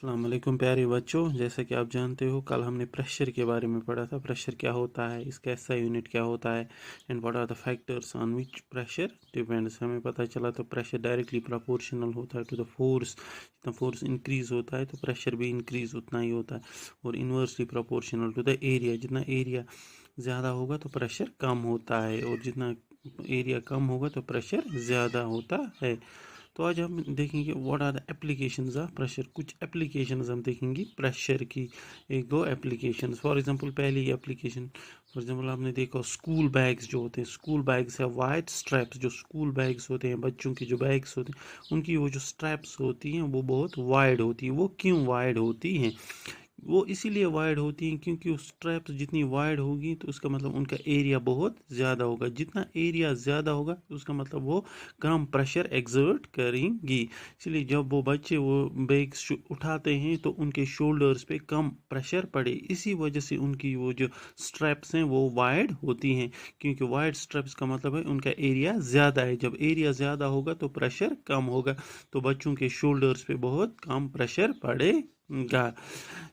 अस्सलाम वालेकुम प्यारे बच्चों, जैसा कि आप जानते हो कल हमने प्रेशर के बारे में पढ़ा था। प्रेशर क्या होता है, इसका एसआई यूनिट क्या होता है and what are the factors on which pressure depends. हमें पता चला तो प्रेशर डायरेक्टली प्रोपोर्शनल होता है टू द फोर्स। जितना फोर्स इंक्रीज होता है तो प्रेशर भी इंक्रीज उतना ही होता है, और inversely proportional to the area. जितना एरिया ज़्यादा होगा तो प्रेशर कम होता है, और जितना एरिया कम होगा तो प्रेशर ज़्यादा होता है। तो आज हम देखेंगे what are the applications of pressure. कुछ एप्लीकेशंस हम देखेंगे प्रेशर की, एक दो एप्लीकेशंस। फॉर एग्जांपल पहली एप्लीकेशन, फॉर एग्जांपल आपने देखा स्कूल बैग्स जो होते हैं, स्कूल बैग्स है वाइट स्ट्रैप्स। जो स्कूल बैग्स होते हैं, बच्चों के जो बैग्स होते हैं, उनकी वो जो स्ट्रैप्स होती हैं वो बहुत वाइड होती है। वो क्यों वाइड होती हैं? वो इसीलिए वाइड होती हैं क्योंकि उस स्ट्रैप्स जितनी वाइड होगी तो उसका मतलब उनका एरिया बहुत ज़्यादा होगा। जितना एरिया ज़्यादा होगा तो उसका मतलब वो कम प्रेशर एक्सर्ट करेंगी। इसलिए जब वो बच्चे वो बैग्स उठाते हैं तो उनके शोल्डर्स पे कम प्रेशर पड़े, इसी वजह से उनकी वो जो स्ट्रैप्स हैं वो वाइड होती हैं। क्योंकि वाइड स्ट्रैप्स का मतलब है उनका एरिया ज़्यादा है। जब एरिया ज़्यादा होगा तो प्रेशर कम होगा, तो बच्चों के शोल्डर्स पे बहुत कम प्रेशर पड़ेगा।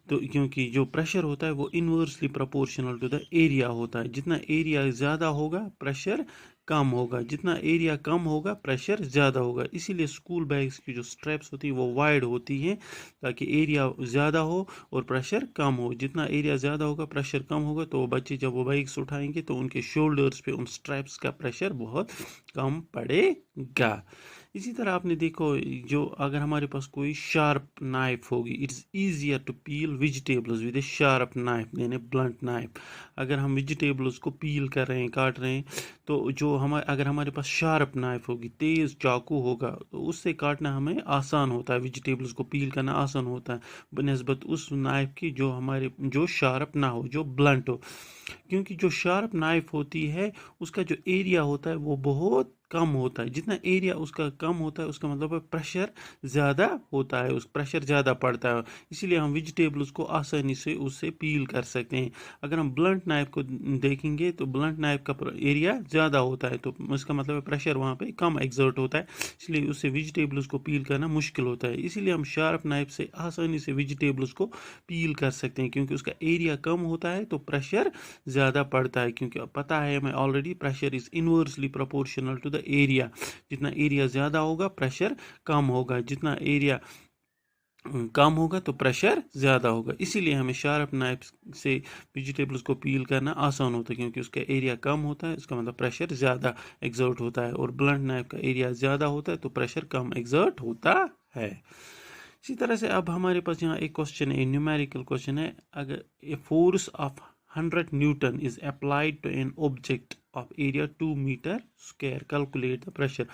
तो क्योंकि जो प्रेशर होता है वो inversely proportional to the area होता है। जितना एरिया ज़्यादा होगा प्रेशर कम होगा, जितना एरिया कम होगा प्रेशर ज़्यादा होगा। इसीलिए स्कूल बैग्स की जो स्ट्रैप्स होती है वो वाइड होती हैं ताकि एरिया ज़्यादा हो और प्रेशर कम हो। जितना एरिया ज़्यादा होगा प्रेशर कम होगा, तो बच्चे जब वो बैग्स उठाएंगे तो उनके शोल्डर्स पे उन स्ट्रैप्स का प्रेशर बहुत कम पड़ेगा। इसी तरह आपने देखो, जो अगर हमारे पास कोई शार्प नाइफ होगी, it's easier to peel vegetables with a sharp knife यानी ब्लंट नाइफ। अगर हम वेजिटेबल्स को पील कर रहे हैं, काट रहे हैं, तो जो हमारे अगर हमारे पास शार्प नाइफ होगी, तेज़ चाकू होगा, तो उससे काटना हमें आसान होता है, वेजिटेबल्स को पील करना आसान होता है बनिस्बत उस नाइफ की जो शार्प ना हो, जो ब्लंट हो। क्योंकि जो शार्प नाइफ होती है उसका जो एरिया होता है वो बहुत कम होता है। जितना एरिया उसका कम होता है उसका मतलब है प्रेशर ज़्यादा होता है, उस प्रेशर ज़्यादा पड़ता है। इसीलिए हम वेजिटेबल्स को आसानी से उससे पील कर सकते हैं। अगर हम ब्लंट नाइफ को देखेंगे तो ब्लंट नाइफ का एरिया ज़्यादा होता है, तो उसका मतलब है प्रेशर वहाँ पे कम एक्सर्ट होता है, इसलिए उससे वेजिटेबल्स को पील करना मुश्किल होता है। इसीलिए हम शार्प नाइफ से आसानी से वेजिटेबल्स को पील कर सकते हैं, क्योंकि उसका एरिया कम होता है तो प्रेशर ज़्यादा पड़ता है। क्योंकि पता है हमें already pressure is inversely proportional to the area. जितना एरिया ज़्यादा होगा प्रेशर कम होगा, जितना एरिया कम होगा तो प्रेशर ज़्यादा होगा। इसीलिए हमें शार्प नाइफ से वेजिटेबल्स को पील करना आसान होता है, क्योंकि उसका एरिया कम होता है, इसका मतलब प्रेशर ज़्यादा एक्सर्ट होता है। और ब्लंट नाइफ का एरिया ज़्यादा होता है तो प्रेशर कम एक्सर्ट होता है। इसी तरह से अब हमारे पास यहाँ एक क्वेश्चन है, न्यूमेरिकल क्वेश्चन है। अगर a force of 100 newton is applied to an object of area 2 metre square, calculate the pressure.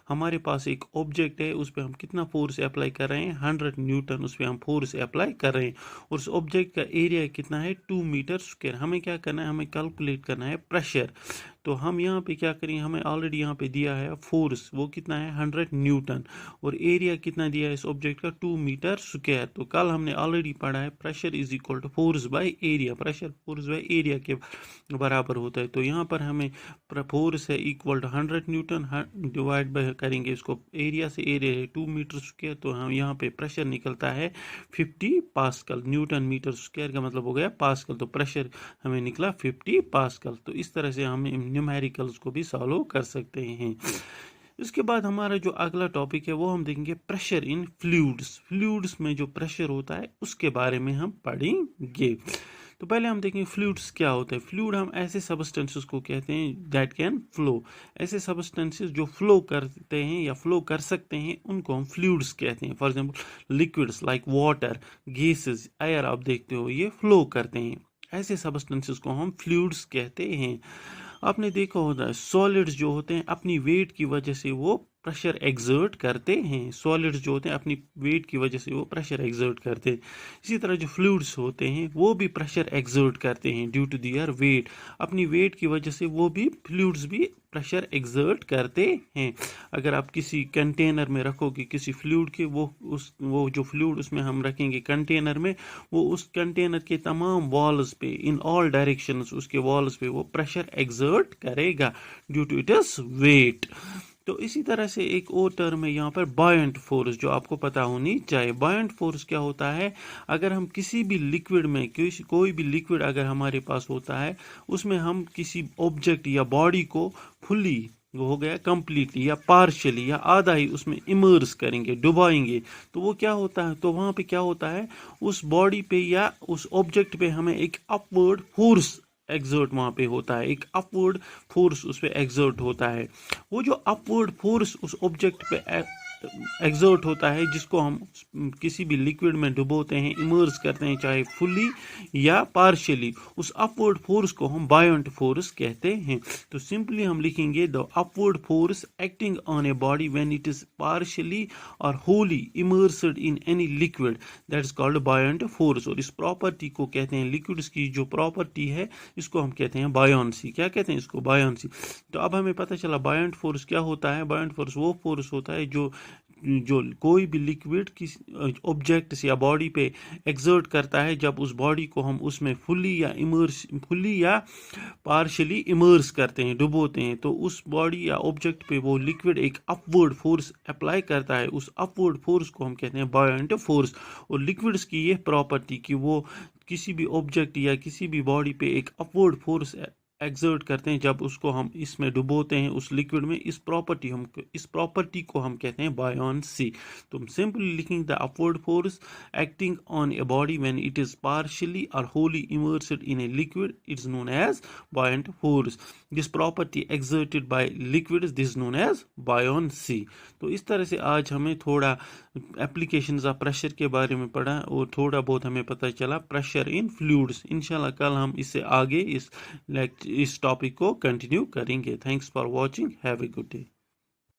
हमारे पास एक ऑब्जेक्ट है, उस पर हम कितना फोर्स अप्लाई कर रहे हैं? 100 न्यूटन उस पर हम फोर्स अप्लाई कर रहे हैं, और उस ऑब्जेक्ट का एरिया कितना है? 2 मीटर स्क्वायर। हमें क्या करना है? हमें कैलकुलेट करना है प्रेशर। तो हम यहाँ पे क्या करेंगे, हमें ऑलरेडी यहाँ पे दिया है फोर्स, वो कितना है? 100 न्यूटन, और एरिया कितना दिया है इस ऑब्जेक्ट का? 2 मीटर स्क्वायर। तो कल हमने ऑलरेडी पढ़ा है pressure is equal to force by area. Pressure force by area के बराबर होता है। तो यहाँ पर हमें फोर्स है equal to 100 newton, divide by करेंगे इसको एरिया से, एरिया है 2 मीटर स्क्वायर, तो हम यहाँ पे प्रेशर निकलता है 50 पास्कल। न्यूटन मीटर स्क्वायर का मतलब हो गया पास्कल, तो प्रेशर हमें निकला 50 पास्कल। तो इस तरह से हम न्यूमेरिकल्स को भी सॉल्व कर सकते हैं। इसके बाद हमारा जो अगला टॉपिक है वो हम देखेंगे प्रेशर इन फ्लूइड्स। फ्लूइड्स में जो प्रेशर होता है उसके बारे में हम पढ़ेंगे। तो पहले हम देखेंगे फ्लूइड्स क्या होता है। फ्लूइड हम ऐसे सब्सटेंसेस को कहते हैं दैट कैन फ्लो। ऐसे सब्सटेंसेस जो फ्लो करते हैं या फ्लो कर सकते हैं उनको हम फ्लूइड्स कहते हैं। For example liquids like water, gases, air, आप देखते हो ये फ्लो करते हैं। ऐसे सब्सटेंसेस को हम फ्लूइड्स कहते हैं। आपने देखा होता है सॉलिड्स जो होते हैं अपनी वेट की वजह से वो प्रेशर एक्सर्ट करते हैं। सॉलिड्स जो होते हैं अपनी वेट की वजह से वो प्रेशर एक्सर्ट करते हैं। इसी तरह जो फ्लूइड्स होते हैं वो भी प्रेशर एक्सर्ट करते हैं ड्यू टू देयर वेट। अपनी वेट की वजह से वो भी फ्लूइड्स भी प्रेशर एक्सर्ट करते हैं। अगर आप किसी कंटेनर में रखोगे किसी फ्लूइड के, वो जो फ्लूइड उसमें हम रखेंगे कंटेनर में, वो उस कंटेनर के तमाम वॉल्स पे इन ऑल डायरेक्शंस उसके वॉल्स पे वो प्रेशर एक्सर्ट करेगा due to it is weight. तो इसी तरह से एक और टर्म है यहाँ पर बायंट फोर्स, जो आपको पता होनी चाहिए। बायंट फोर्स क्या होता है? अगर हम किसी भी लिक्विड में कोई भी लिक्विड अगर हमारे पास होता है, उसमें हम किसी ऑब्जेक्ट या बॉडी को फुल्ली, वो हो गया कंप्लीटली या पार्शियली या आधा ही उसमें इमर्स करेंगे, डुबाएंगे, तो वो क्या होता है, तो वहाँ पे क्या होता है, उस बॉडी पे या उस ऑब्जेक्ट पे हमें एक अपवर्ड फोर्स एक्सर्ट वहाँ पे होता है, एक अपवर्ड फोर्स उस पर एक्सर्ट होता है। वो जो अपवर्ड फोर्स उस ऑब्जेक्ट पे एक्सर्ट होता है, जिसको हम किसी भी लिक्विड में डुबोते हैं, इमर्स करते हैं, चाहे फुल्ली या पार्शियली, उस अपवर्ड फोर्स को हम बायंट फोर्स कहते हैं। तो सिंपली हम लिखेंगे the upward force acting on a body when it is partially or wholly immersed in any liquid, that is called buoyant force. और इस प्रॉपर्टी को कहते हैं, लिक्विड्स की जो प्रॉपर्टी है इसको हम कहते हैं बायोंसी। क्या कहते हैं इसको? बायोंसी। तो अब हमें पता चला बायंट फोर्स क्या होता है। बायंट फोर्स वो फोर्स होता है जो कोई भी लिक्विड किसी ऑब्जेक्ट या बॉडी पे एक्सर्ट करता है, जब उस बॉडी को हम उसमें फुल्ली या पार्शियली इमर्स करते हैं, डुबोते हैं, तो उस बॉडी या ऑब्जेक्ट पे वो लिक्विड एक अपवर्ड फोर्स अप्लाई करता है। उस अपवर्ड फोर्स को हम कहते हैं बायंट फोर्स। और लिक्विड्स की ये प्रॉपर्टी कि वो किसी भी ऑब्जेक्ट या किसी भी बॉडी पे एक अपवर्ड फोर्स एक्सर्ट करते हैं, जब उसको हम इसमें डुबोते हैं उस लिक्विड में, इस प्रॉपर्टी को हम कहते हैं बायोंसी। तो हम सिंपली लिखेंगे the upward force acting on a body when it is partially or wholly immersed in a liquid, it's known as buoyant force. This property exerted by liquid, this known as buoyancy. तो इस तरह से आज हमें थोड़ा applications of pressure के बारे में पढ़ा और थोड़ा बहुत हमें पता चला प्रेशर इन फ्लूइड्स। इंशाल्लाह कल हम इससे आगे इस टॉपिक को कंटिन्यू करेंगे। Thanks for watching, have a good day.